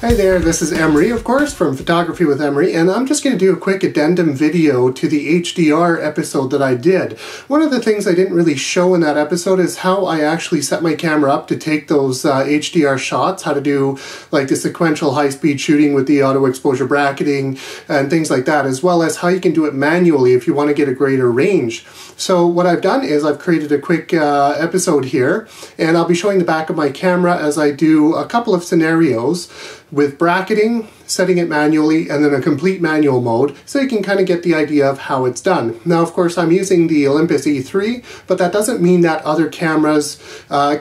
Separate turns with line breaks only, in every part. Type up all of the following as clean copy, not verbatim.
Hi there, this is Imre, of course, from Photography with Imre, and I'm just going to do a quick addendum video to the HDR episode that I did. One of the things I didn't really show in that episode is how I actually set my camera up to take those HDR shots, how to do like the sequential high-speed shooting with the auto exposure bracketing and things like that, as well as how you can do it manually if you want to get a greater range. So what I've done is I've created a quick episode here, and I'll be showing the back of my camera as I do a couple of scenarios with bracketing, setting it manually, and then a complete manual mode, so you can kind of get the idea of how it's done. Now, of course, I'm using the Olympus E3, but that doesn't mean that other cameras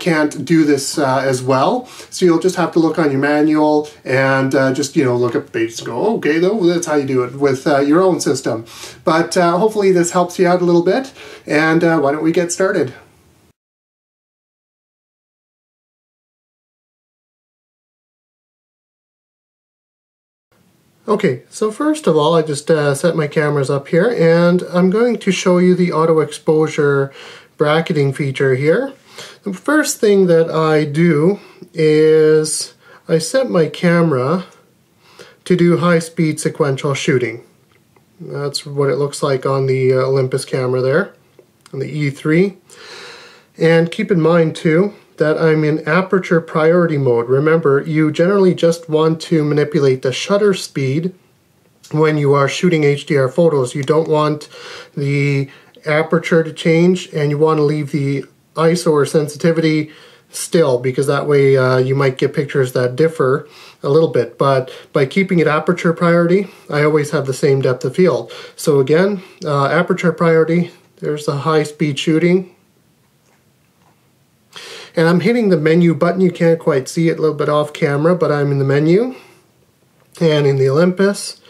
can't do this as well. So you'll just have to look on your manual and just, look at the page and go, okay, that's how you do it with your own system. But hopefully this helps you out a little bit, and why don't we get started? Okay, so first of all, I just set my cameras up here, and I'm going to show you the auto exposure bracketing feature here. The first thing that I do is I set my camera to do high-speed sequential shooting. That's what it looks like on the Olympus camera there, on the E3. And keep in mind too, that I'm in aperture priority mode. Remember, you generally just want to manipulate the shutter speed when you are shooting HDR photos. You don't want the aperture to change, and you want to leave the ISO or sensitivity still, because that way you might get pictures that differ a little bit. But by keeping it aperture priority, I always have the same depth of field. So again, aperture priority, there's the high speed shooting. And I'm hitting the menu button. You can't quite see it, a little bit off camera, but I'm in the menu. And in the Olympus,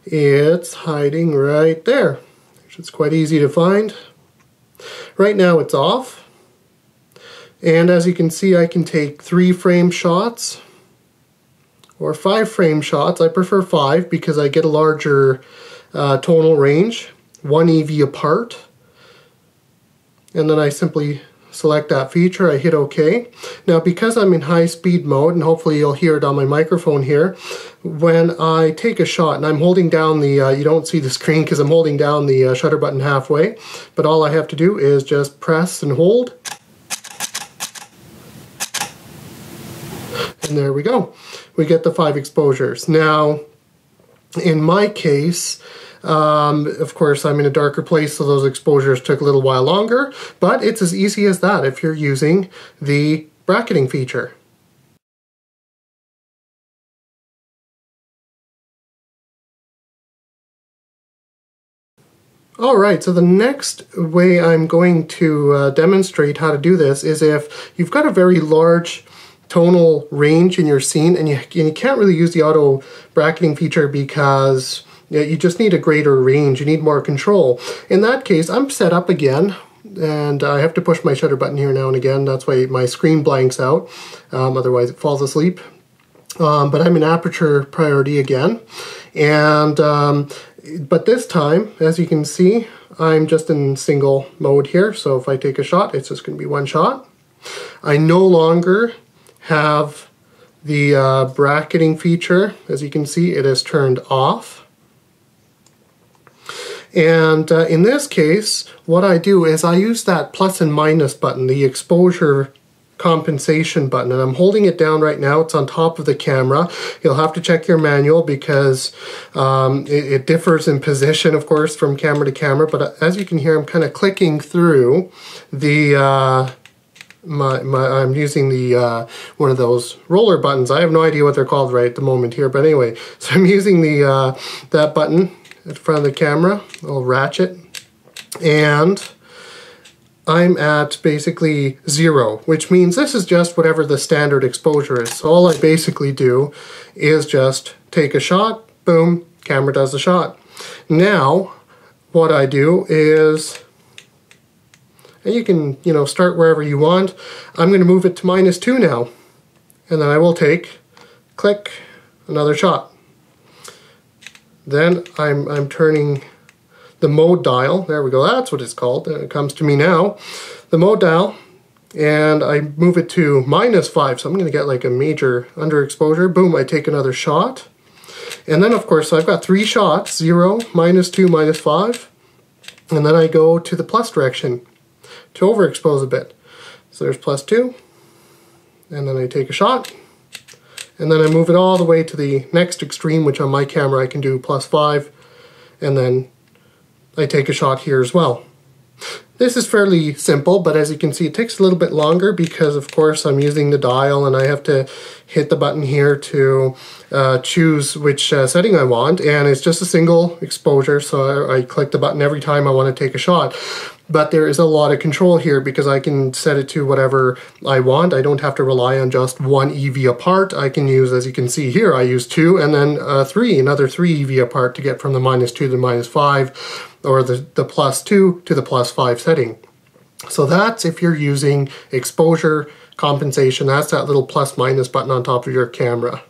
it's hiding right there. It's quite easy to find. Right now it's off. And as you can see, I can take 3-frame shots or 5-frame shots. I prefer 5 because I get a larger tonal range, 1 EV apart. And then I simply select that feature, I hit OK. Now, because I'm in high speed mode, and hopefully you'll hear it on my microphone here, when I take a shot, and I'm holding down the, you don't see the screen because I'm holding down the shutter button halfway, but all I have to do is just press and hold. And there we go. We get the 5 exposures. Now, in my case, of course, I'm in a darker place, so those exposures took a little while longer, but it's as easy as that if you're using the bracketing feature. Alright, so the next way I'm going to demonstrate how to do this is if you've got a very large tonal range in your scene and you can't really use the auto bracketing feature because you just need a greater range, you need more control. In that case, I'm set up again, and I have to push my shutter button here now and again. That's why my screen blanks out, otherwise it falls asleep. But I'm in aperture priority again, and but this time, as you can see, I'm just in single mode here. So if I take a shot, it's just going to be 1 shot. I no longer have the bracketing feature. As you can see, it is turned off. And in this case, what I do is I use that plus and minus button, the exposure compensation button, and I'm holding it down right now. It's on top of the camera. You'll have to check your manual because it differs in position, of course, from camera to camera, but as you can hear, I'm kind of clicking through the I'm using the one of those roller buttons. I have no idea what they're called right at the moment here, but anyway, so I'm using the that button at the front of the camera, a little ratchet, and I'm at basically 0, which means this is just whatever the standard exposure is. So all I basically do is just take a shot, boom, camera does the shot. Now, what I do is, and you can, start wherever you want. I'm going to move it to -2 now, and then I will take, click, another shot. Then I'm turning the mode dial. There we go. That's what it's called. And it comes to me now. The mode dial and I move it to -5, so I'm going to get like a major underexposure. Boom, I take another shot. And then of course I've got 3 shots, 0, -2, -5. And then I go to the plus direction to overexpose a bit. So there's +2. And then I take a shot. And then I move it all the way to the next extreme, which on my camera I can do +5. And then I take a shot here as well. This is fairly simple, but as you can see, it takes a little bit longer because, of course, I'm using the dial and I have to hit the button here to choose which setting I want, and it's just a single exposure, so I click the button every time I want to take a shot. But there is a lot of control here because I can set it to whatever I want. I don't have to rely on just one EV apart. I can use, as you can see here, I use 2 and then 3, another 3 EV apart to get from the -2 to the -5, or the +2 to the +5 setting. So that's if you're using exposure compensation. That's that little +- button on top of your camera.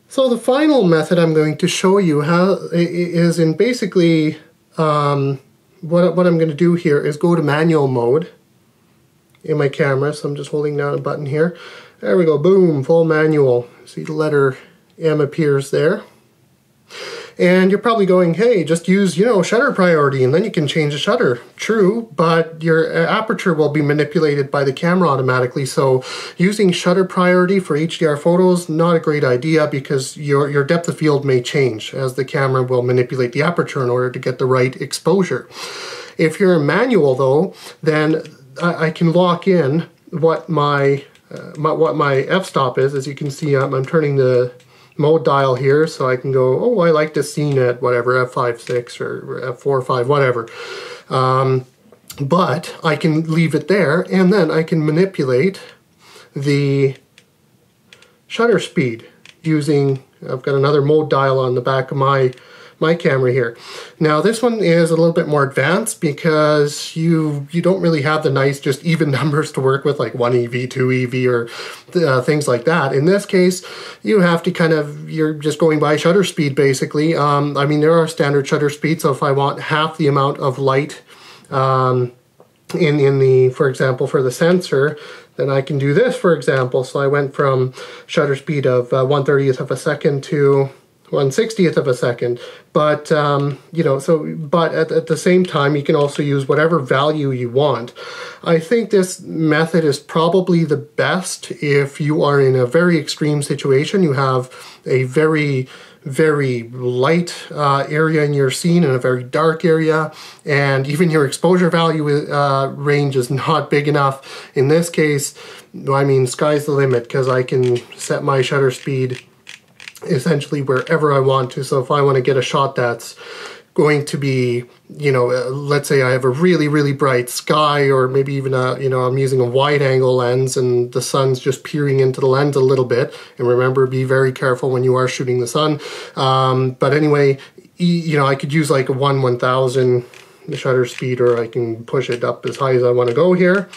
So the final method I'm going to show you how is in basically what I'm going to do here is go to manual mode in my camera. So I'm just holding down a button here. There we go, boom, full manual. See the letter M appears there. And you're probably going, hey, just use, shutter priority and then you can change the shutter. True, but your aperture will be manipulated by the camera automatically. So using shutter priority for HDR photos, not a great idea because your depth of field may change as the camera will manipulate the aperture in order to get the right exposure. If you're in manual though, then I can lock in what my f-stop is. As you can see, I'm turning the mode dial here, so I can go, oh, I like this scene at whatever, f5.6 or f4.5, whatever. But I can leave it there, and then I can manipulate the shutter speed using, I've got another mode dial on the back of my camera here. Now this one is a little bit more advanced because you don't really have the nice just even numbers to work with, like 1 EV, 2 EV, or things like that. In this case, you have to you're just going by shutter speed basically. I mean, there are standard shutter speeds, so if I want half the amount of light for example, for the sensor, then I can do this, for example. So I went from shutter speed of 1/30th of a second to 1/60th of a second, but but at the same time you can also use whatever value you want. I think this method is probably the best if you are in a very extreme situation. You have a very light area in your scene and a very dark area, and even your exposure value range is not big enough. In this case, I mean, sky's the limit because I can set my shutter speed essentially wherever I want to. So if I want to get a shot that's going to be, let's say I have a really bright sky, or maybe even I'm using a wide angle lens and the sun's just peering into the lens a little bit. And remember, be very careful when you are shooting the sun. But anyway, I could use like a 1/1000 shutter speed, or I can push it up as high as I want to go here.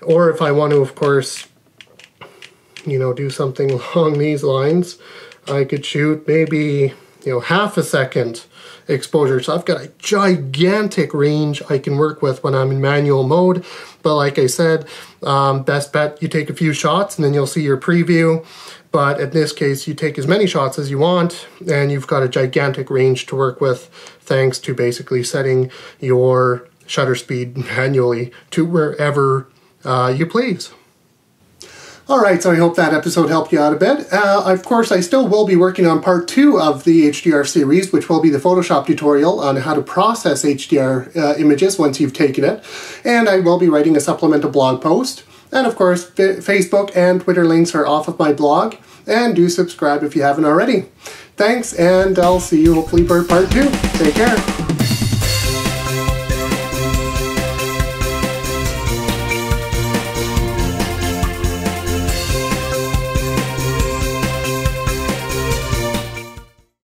Or if I want to, of course, do something along these lines, I could shoot maybe, half a second exposure. So I've got a gigantic range I can work with when I'm in manual mode. But like I said, best bet, you take a few shots and then you'll see your preview. But in this case, you take as many shots as you want and you've got a gigantic range to work with, thanks to basically setting your shutter speed manually to wherever you please.
Alright, so I hope that episode helped you out a bit. Of course, I still will be working on part 2 of the HDR series, which will be the Photoshop tutorial on how to process HDR images once you've taken it. And I will be writing a supplemental blog post. And of course, Facebook and Twitter links are off of my blog. And do subscribe if you haven't already. Thanks, and I'll see you hopefully for part 2. Take care.